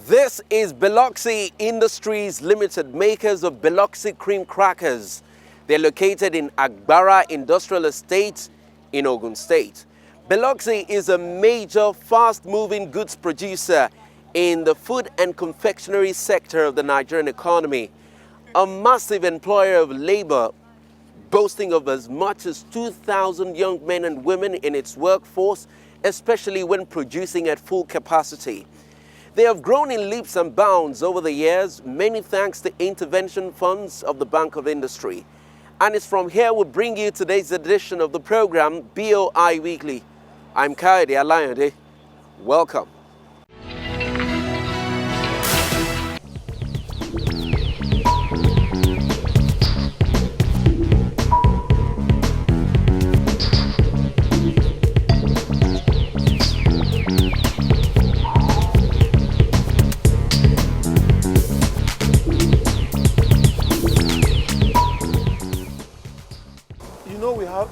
This is Beloxxi Industries Limited, makers of Beloxxi cream crackers. They're located in Agbara Industrial Estate in Ogun State. Beloxxi is a major fast-moving goods producer in the food and confectionery sector of the Nigerian economy. A massive employer of labor, boasting of as much as 2,000 young men and women in its workforce, especially when producing at full capacity. They have grown in leaps and bounds over the years, many thanks to intervention funds of the Bank of Industry. And it's from here we bring you today's edition of the program, BOI Weekly. I'm Kaide Alayande. Welcome.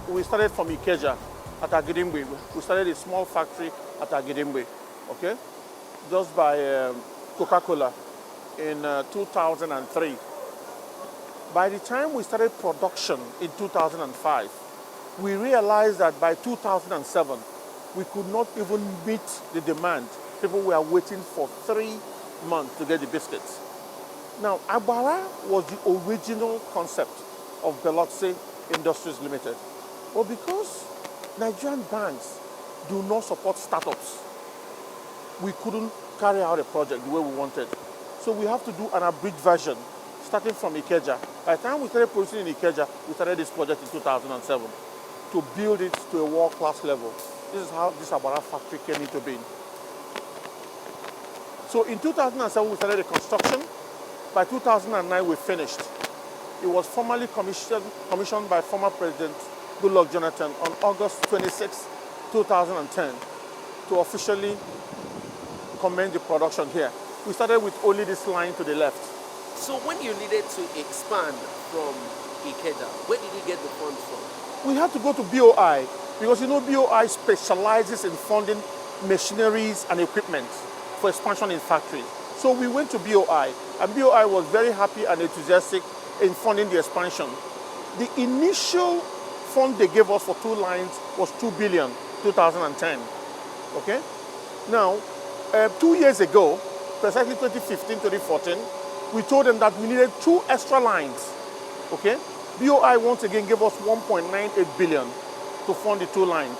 We started from Ikeja at Agidimbe. We started a small factory at Agidimbe, okay? Just by Coca-Cola in 2003. By the time we started production in 2005, we realized that by 2007, we could not even meet the demand. People were waiting for 3 months to get the biscuits. Now, Agbara was the original concept of Beloxxi Industries Limited. But because Nigerian banks do not support startups, we couldn't carry out a project the way we wanted. So we have to do an abridged version, starting from Ikeja. By the time we started producing in Ikeja, we started this project in 2007 to build it to a world-class level. This is how this Agbara factory came into being. So in 2007, we started the construction. By 2009, we finished. It was formally commissioned by former President Goodluck Jonathan on August 26, 2010 to officially commence the production here. We started with only this line to the left. So when you needed to expand from Ikeja, where did you get the funds from? We had to go to BOI because you know BOI specializes in funding machineries and equipment for expansion in factories. So we went to BOI and BOI was very happy and enthusiastic in funding the expansion. The initial fund they gave us for 2 lines was 2 billion, 2010, okay? Now, 2 years ago, precisely 2015, 2014, we told them that we needed 2 extra lines, okay? BOI once again gave us 1.98 billion to fund the 2 lines.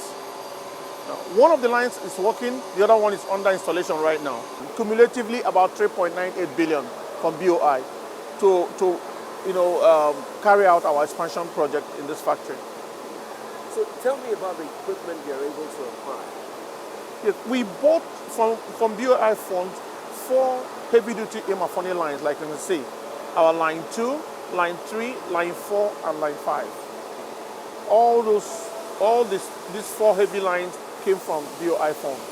Now, one of the lines is working, the other one is under installation right now. Cumulatively, about 3.98 billion from BOI to carry out our expansion project in this factory. So tell me about the equipment you're able to acquire. Yes, we bought from BOI funds 4 heavy-duty Emafoni lines, like you can see. Our line 2, line 3, line 4, and line 5. These 4 heavy lines came from BOI funds.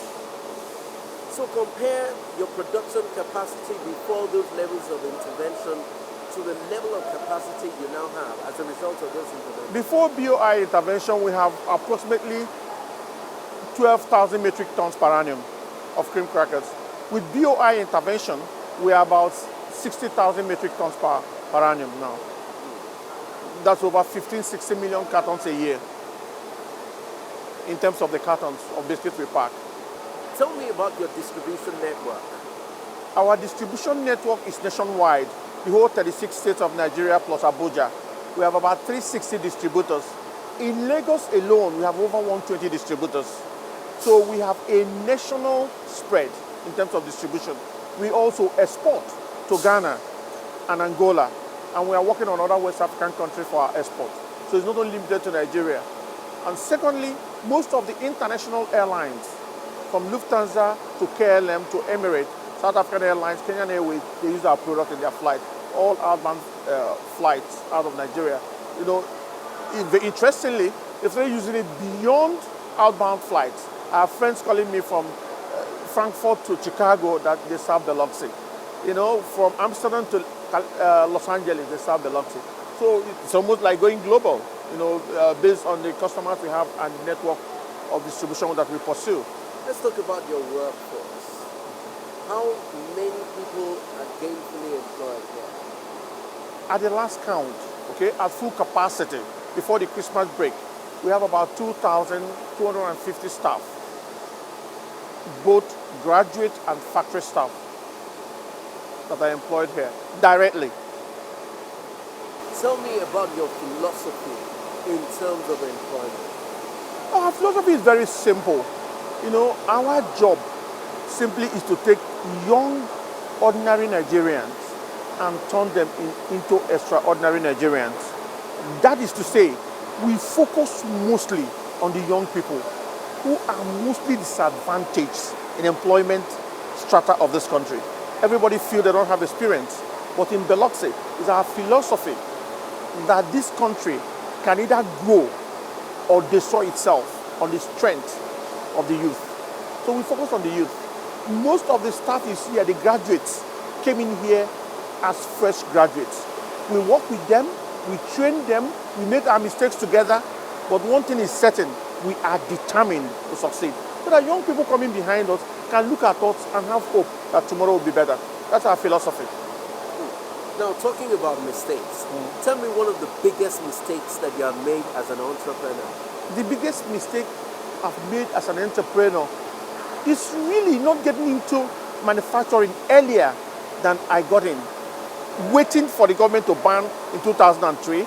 So compare your production capacity before those levels of intervention to the level of capacity you now have as a result of those interventions. Before BOI intervention, we have approximately 12,000 metric tons per annum of cream crackers. With BOI intervention, we are about 60,000 metric tons per annum now. That's over 15-16 million cartons a year in terms of the cartons of biscuits we pack. Tell me about your distribution network. Our distribution network is nationwide, the whole 36 states of Nigeria plus Abuja. We have about 360 distributors. In Lagos alone, we have over 120 distributors. So we have a national spread in terms of distribution. We also export to Ghana and Angola, and we are working on other West African countries for our export. So it's not only limited to Nigeria. And secondly, most of the international airlines, from Lufthansa to KLM to Emirates, South African Airlines, Kenyan Airways, they use our product in their flight. All outbound flights out of Nigeria. You know, interestingly, if they're using it beyond outbound flights, I have friends calling me from Frankfurt to Chicago that they serve Beloxxi. You know, from Amsterdam to Los Angeles, they serve Beloxxi. So it's almost like going global, you know, based on the customers we have and the network of distribution that we pursue. Let's talk about your workforce. How many people are gainfully employed here? At the last count, okay, at full capacity, before the Christmas break, we have about 2,250 staff, both graduate and factory staff that are employed here directly. Tell me about your philosophy in terms of employment. Our philosophy is very simple. You know, our job simply is to take young, ordinary Nigerians and turn them into extraordinary Nigerians. That is to say, we focus mostly on the young people who are mostly disadvantaged in employment strata of this country. Everybody feels they don't have experience, but in Beloxxi, it's our philosophy that this country can either grow or destroy itself on the strength of the youth. So we focus on the youth. Most of the staff you see are the graduates, came in here as fresh graduates. We work with them, we train them, we make our mistakes together, but one thing is certain, we are determined to succeed. So that young people coming behind us can look at us and have hope that tomorrow will be better. That's our philosophy. Now, talking about mistakes, tell me one of the biggest mistakes that you have made as an entrepreneur. The biggest mistake I've made as an entrepreneur is really not getting into manufacturing earlier than I got in. Waiting for the government to ban in 2003.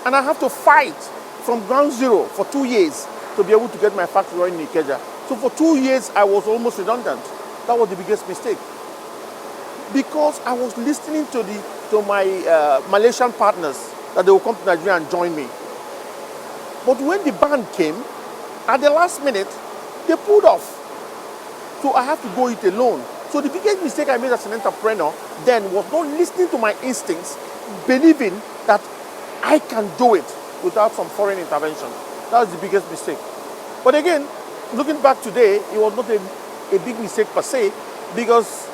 And I have to fight from ground zero for 2 years to be able to get my factory running in Ikeja. So for 2 years, I was almost redundant. That was the biggest mistake. Because I was listening to my Malaysian partners that they will come to Nigeria and join me. But when the ban came, at the last minute, they pulled off. So I have to go it alone. So the biggest mistake I made as an entrepreneur then was not listening to my instincts, believing that I can do it without some foreign intervention. That was the biggest mistake. But again, looking back today, it was not a big mistake per se, because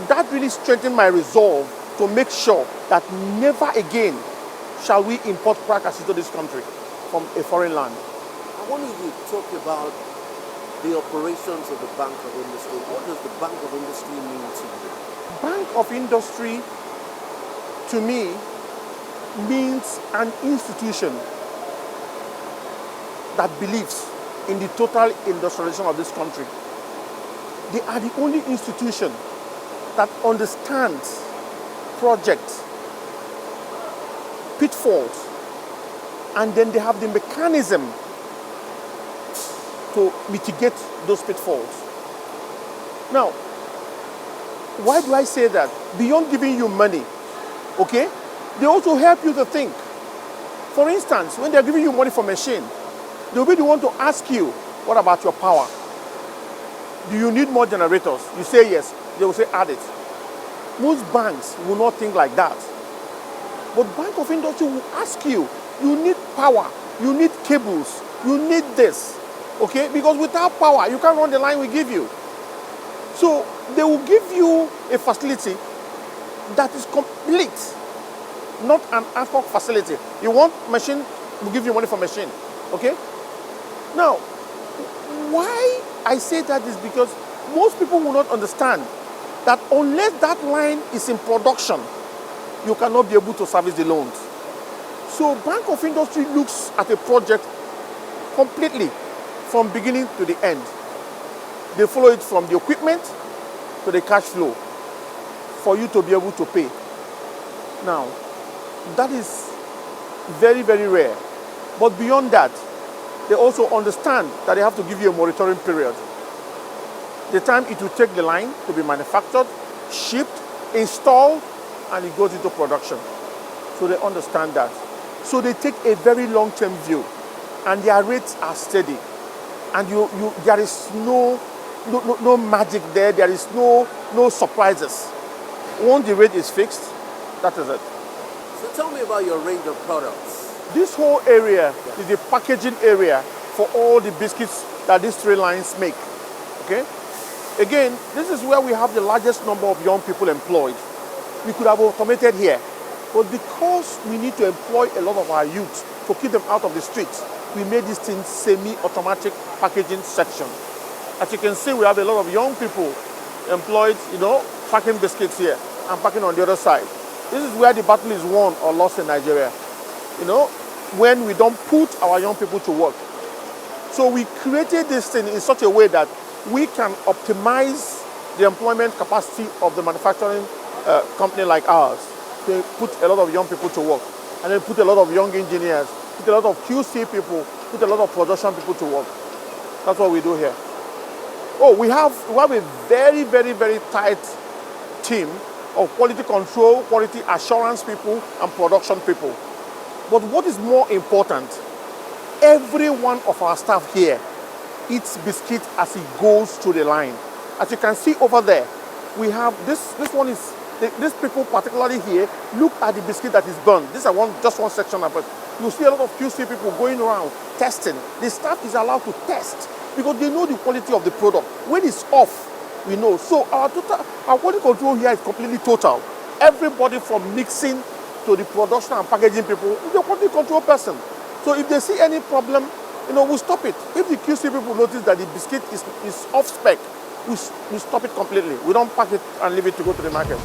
that really strengthened my resolve to make sure that never again shall we import crackers into this country from a foreign land. I want you to talk about the operations of the Bank of Industry. What does the Bank of Industry mean to you? Bank of Industry, to me, means an institution that believes in the total industrialization of this country. They are the only institution that understands projects, pitfalls, and then they have the mechanism to mitigate those pitfalls. Now, why do I say that? Beyond giving you money, okay, they also help you to think. For instance, when they're giving you money for machine, they'll be the one to ask you, what about your power? Do you need more generators? You say yes, they will say add it. Most banks will not think like that. But Bank of Industry will ask you, you need power, you need cables, you need this, okay? Because without power, you can't run the line we give you. So they will give you a facility that is complete, not an ad hoc facility. You want machine, we'll give you money for machine, okay? Now, why I say that is because most people will not understand that unless that line is in production, you cannot be able to service the loans. So Bank of Industry looks at a project completely from beginning to the end. They follow it from the equipment to the cash flow for you to be able to pay. Now, that is very, very rare. But beyond that, they also understand that they have to give you a monitoring period. The time it will take the line to be manufactured, shipped, installed, and it goes into production. So they understand that. So they take a very long-term view, and their rates are steady. And there is no magic there. There is no surprises. Once the rate is fixed, that is it. So tell me about your range of products. This whole area is the packaging area for all the biscuits that these three lines make. Okay? Again, this is where we have the largest number of young people employed. We could have automated here, but because we need to employ a lot of our youth to keep them out of the streets, we made this thing semi-automatic packaging section. As you can see, we have a lot of young people employed, packing biscuits here and packing on the other side. This is where the battle is won or lost in Nigeria. When we don't put our young people to work. So we created this thing in such a way that we can optimize the employment capacity of the manufacturing company like ours. To put a lot of young people to work, and then put a lot of young engineers, put a lot of QC people, put a lot of production people to work. That's what we do here. Oh, we have a very, very, very tight team of quality control, quality assurance people, and production people. But what is more important, every one of our staff here eats biscuit as it goes through the line. As you can see over there, we have this one is, these people particularly here, look at the biscuit that is burned. This is just one section of it. You see a lot of QC people going around testing. The staff is allowed to test because they know the quality of the product. When it's off, we know. So our quality control here is completely total. Everybody from mixing to the production and packaging people is a quality control person. So if they see any problem, we'll stop it. If the QC people notice that the biscuit is off spec, we stop it completely. We don't pack it and leave it to go to the market.